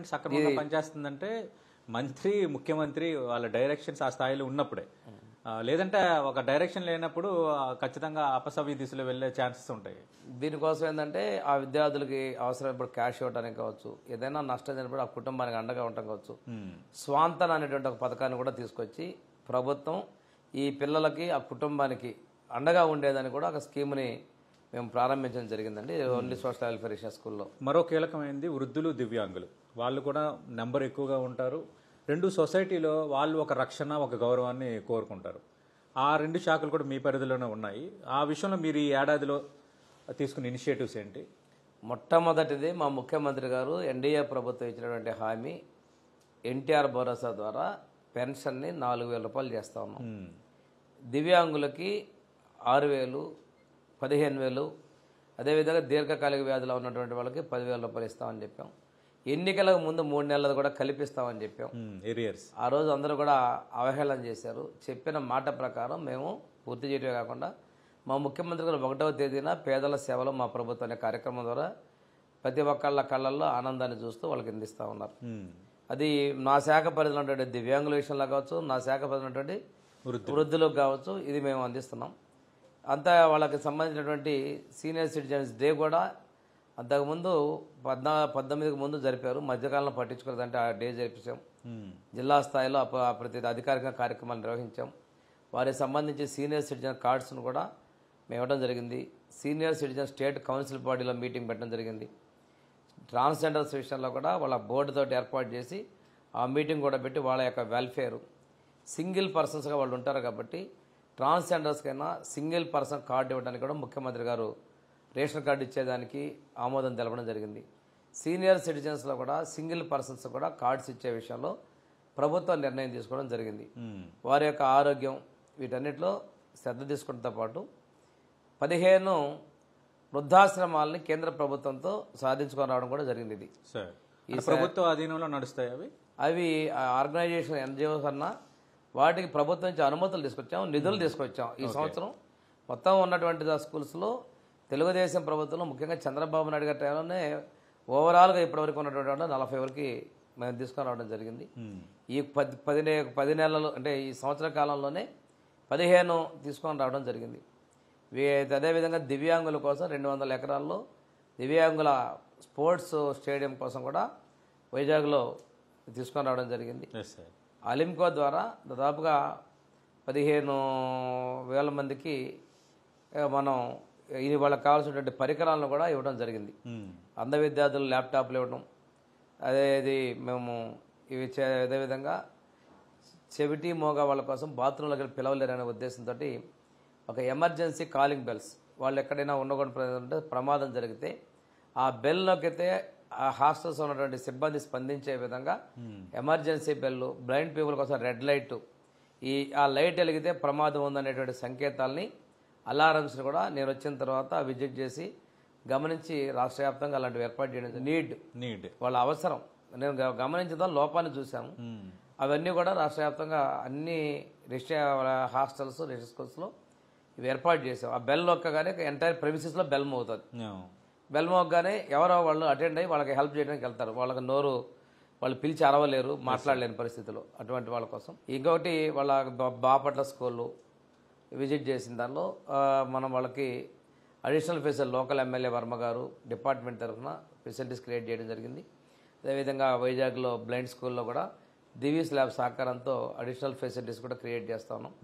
సక్రమంగా పనిచేస్తుందంటే మంత్రి, ముఖ్యమంత్రి వాళ్ళ డైరెక్షన్స్ ఆ స్థాయిలో ఉన్నప్పుడే. లేదంటే ఒక డైరెక్షన్ లేనప్పుడు ఖచ్చితంగా అపసవ్య దిశలో వెళ్ళే ఛాన్సెస్ ఉంటాయి. దీనికోసం ఏంటంటే ఆ విద్యార్థులకి అవసరమైనప్పుడు క్యాష్ ఇవ్వడానికి కావచ్చు, ఏదైనా నష్టం జరిగినప్పుడు ఆ కుటుంబానికి అండగా ఉండటం కావచ్చు. స్వాంతన అనేటువంటి ఒక పథకాన్ని కూడా తీసుకొచ్చి ప్రభుత్వం ఈ పిల్లలకి ఆ కుటుంబానికి అండగా ఉండేదని కూడా ఒక స్కీమ్ని మేము ప్రారంభించడం జరిగిందండి. ఓన్లీ సోషల్ వెల్ఫేర్ స్కూల్లో. మరో కీలకమైనది వృద్ధులు, దివ్యాంగులు. వాళ్ళు కూడా నెంబర్ ఎక్కువగా ఉంటారు. రెండు సొసైటీలో వాళ్ళు ఒక రక్షణ, ఒక గౌరవాన్ని కోరుకుంటారు. ఆ రెండు శాఖలు కూడా మీ పరిధిలోనే ఉన్నాయి. ఆ విషయంలో మీరు ఈ ఏడాదిలో తీసుకున్న ఇనిషియేటివ్స్ ఏంటి? మొట్టమొదటిది మా ముఖ్యమంత్రి గారు ఎన్డీఏ ప్రభుత్వం ఇచ్చినటువంటి హామీ ఎన్టీఆర్ భరోసా ద్వారా పెన్షన్ని 4,000 రూపాయలు చేస్తా ఉన్నాం. దివ్యాంగులకి 6,000, 15,000, అదేవిధంగా దీర్ఘకాలిక వ్యాధులు ఉన్నటువంటి వాళ్ళకి 10,000 రూపాయలు ఇస్తామని చెప్పాం. ఎన్నికలకు ముందు 3 నెలలు కూడా కల్పిస్తామని చెప్పాం. ఆ రోజు అందరూ కూడా అవహేళన చేశారు. చెప్పిన మాట ప్రకారం మేము పూర్తి చేయడమే కాకుండా మా ముఖ్యమంత్రి గారు 1వ తేదీన పేదల సేవలో మా ప్రభుత్వం అనే కార్యక్రమం ద్వారా ప్రతి ఒక్కళ్ళ కళ్ళల్లో ఆనందాన్ని చూస్తూ వాళ్ళకి అందిస్తూ ఉన్నారు. అది నా శాఖ పరిధిలో ఉన్నటువంటి దివ్యాంగుల విషయంలో కావచ్చు, నా శాఖ పరిధిలో ఉన్నటువంటి వృద్ధులకు కావచ్చు, ఇది మేము అందిస్తున్నాం. అంతా వాళ్ళకి సంబంధించినటువంటి సీనియర్ సిటిజన్స్ డే కూడా అంతకుముందు 19కి ముందు జరిపారు. మధ్యకాలంలో పట్టించుకోలేదంటే ఆ డే జరిపించాం. జిల్లా స్థాయిలో ప్రతి అధికారిక కార్యక్రమాలు నిర్వహించాం. వారికి సంబంధించి సీనియర్ సిటిజన్ కార్డ్స్ను కూడా మేము ఇవ్వడం జరిగింది. సీనియర్ సిటిజన్ స్టేట్ కౌన్సిల్ బాడీలో మీటింగ్ పెట్టడం జరిగింది. ట్రాన్స్జెండర్స్ విషయంలో కూడా వాళ్ళ బోర్డుతో ఏర్పాటు చేసి ఆ మీటింగ్ కూడా పెట్టి వాళ్ళ యొక్క వెల్ఫేర్ సింగిల్ పర్సన్స్గా వాళ్ళు ఉంటారు కాబట్టి ట్రాన్స్జెండర్స్కైనా సింగిల్ పర్సన్ కార్డు ఇవ్వడానికి కూడా ముఖ్యమంత్రి గారు రేషన్ కార్డు ఇచ్చేదానికి ఆమోదం తెలపడం జరిగింది. సీనియర్ సిటిజన్స్లో కూడా సింగిల్ పర్సన్స్ కూడా కార్డ్స్ ఇచ్చే విషయంలో ప్రభుత్వం నిర్ణయం తీసుకోవడం జరిగింది. వారి యొక్క ఆరోగ్యం వీటన్నిటిలో శ్రద్ధ తీసుకోవడంతో పాటు 15 వృద్ధాశ్రమాలని కేంద్ర ప్రభుత్వంతో సాధించుకొని రావడం కూడా జరిగింది. ఇది ప్రభుత్వ అధీనంలో నడుస్తాయి. అవి ఆర్గనైజేషన్ ఎన్జిఓస్ అన్నా వాటికి ప్రభుత్వం నుంచి అనుమతులు తీసుకొచ్చాం, నిధులు తీసుకొచ్చాం. ఈ సంవత్సరం మొత్తం ఉన్నటువంటి స్కూల్స్లో తెలుగుదేశం ప్రభుత్వంలో ముఖ్యంగా చంద్రబాబు నాయుడు గారి టైంలోనే ఓవరాల్గా ఇప్పటివరకు ఉన్నటువంటి 40 వరకు మేము తీసుకొని రావడం జరిగింది. ఈ 10 నెలలు అంటే ఈ సంవత్సర కాలంలోనే 15 తీసుకొని రావడం జరిగింది. అదేవిధంగా దివ్యాంగుల కోసం 200 ఎకరాల్లో దివ్యాంగుల స్పోర్ట్స్ స్టేడియం కోసం కూడా వైజాగ్లో తీసుకొని రావడం జరిగింది. అలింకో ద్వారా దాదాపుగా 15,000 మందికి మనం వాళ్ళకి కావాల్సినటువంటి పరికరాలను కూడా ఇవ్వడం జరిగింది. అంధ విద్యార్థులు ల్యాప్టాప్లు ఇవ్వడం, మేము ఇవి అదేవిధంగా చెవిటి మోగ వాళ్ళ కోసం బాత్రూంలోకి పిలవలేరనే ఉద్దేశంతో ఒక ఎమర్జెన్సీ కాలింగ్ బెల్స్, వాళ్ళు ఎక్కడైనా ఉండకూడదు ప్రమాదం జరిగితే ఆ బెల్ నొక్కితే ఆ హాస్టల్స్ ఉన్నటువంటి సిబ్బంది స్పందించే విధంగా ఎమర్జెన్సీ బెల్, బ్లైండ్ పీపుల్ కోసం రెడ్ లైట్, ఆ లైట్ వెలిగితే ప్రమాదం ఉందనేటువంటి సంకేతాలని అలారమ్స్ని కూడా నేను వచ్చిన తర్వాత విజిట్ చేసి గమనించి రాష్ట్ర వ్యాప్తంగా అలాంటివి ఏర్పాటు చేయడం నీడ్ వాళ్ళ అవసరం నేను గమనించిన లోపాన్ని చూసాము. అవన్నీ కూడా రాష్ట్ర వ్యాప్తంగా అన్ని హాస్టల్స్, రెసిడెన్షియల్ స్కూల్స్లో ఇవి ఏర్పాటు చేసాం. ఆ బెల్ నొక్కగానే ఎంటైర్ ప్రెమిసెస్లో బెల్ మోగుతుంది. బెల్ మోగగానే ఎవరో వాళ్ళు అటెండ్ అయ్యి వాళ్ళకి హెల్ప్ చేయడానికి వెళ్తారు. వాళ్ళకి వాళ్ళు పిలిచి అరవలేరు, మాట్లాడలేని పరిస్థితిలో అటువంటి వాళ్ళ కోసం. ఇంకొకటి వాళ్ళ బాపట్ల స్కూళ్ళు విజిట్ చేసిన దానిలో మనం వాళ్ళకి additional facility local MLA Varma గారు డిపార్ట్మెంట్ తరఫున ఫెసిలిటీస్ క్రియేట్ చేయడం జరిగింది. అదేవిధంగా వైజాగ్లో బ్లైండ్ స్కూల్లో కూడా దివీస్ ల్యాబ్ సహకారంతో అడిషనల్ ఫెసిలిటీస్ కూడా క్రియేట్ చేస్తా ఉన్నాం.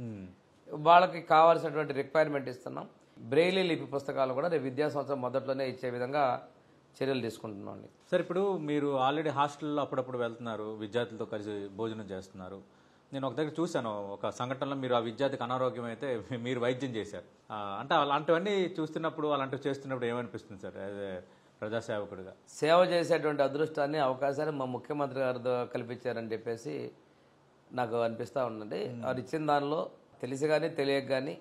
వాళ్ళకి కావాల్సినటువంటి రిక్వైర్మెంట్ ఇస్తున్నాం. బ్రెయిలీ లిపి పుస్తకాలు కూడా రేపు విద్యా సంవత్సరం మొదట్లోనే ఇచ్చే విధంగా చర్యలు తీసుకుంటున్నాం. సార్, ఇప్పుడు మీరు ఆల్రెడీ హాస్టల్లో అప్పుడప్పుడు వెళ్తున్నారు, విద్యార్థులతో కలిసి భోజనం చేస్తున్నారు. నేను ఒక దగ్గర చూశాను, ఒక సంఘటనలో మీరు ఆ విద్యార్థికి అనారోగ్యం అయితే మీరు వైద్యం చేశారు. అంటే అలాంటివన్నీ చూస్తున్నప్పుడు, అలాంటివి చేస్తున్నప్పుడు ఏమనిపిస్తుంది సార్ అదే ప్రజాసేవకుడిగా? సేవ చేసేటువంటి అదృష్టాన్ని, అవకాశాన్ని మా ముఖ్యమంత్రి గారు కల్పించారని చెప్పేసి నాకు అనిపిస్తూ ఉందండి. వారు ఇచ్చిన దానిలో తెలిసి కానీ తెలియక కానీ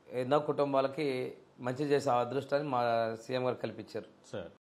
ఎన్నో కుటుంబాలకి మంచి చేసే అదృష్టాన్ని మా సీఎం గారు కల్పించారు సార్.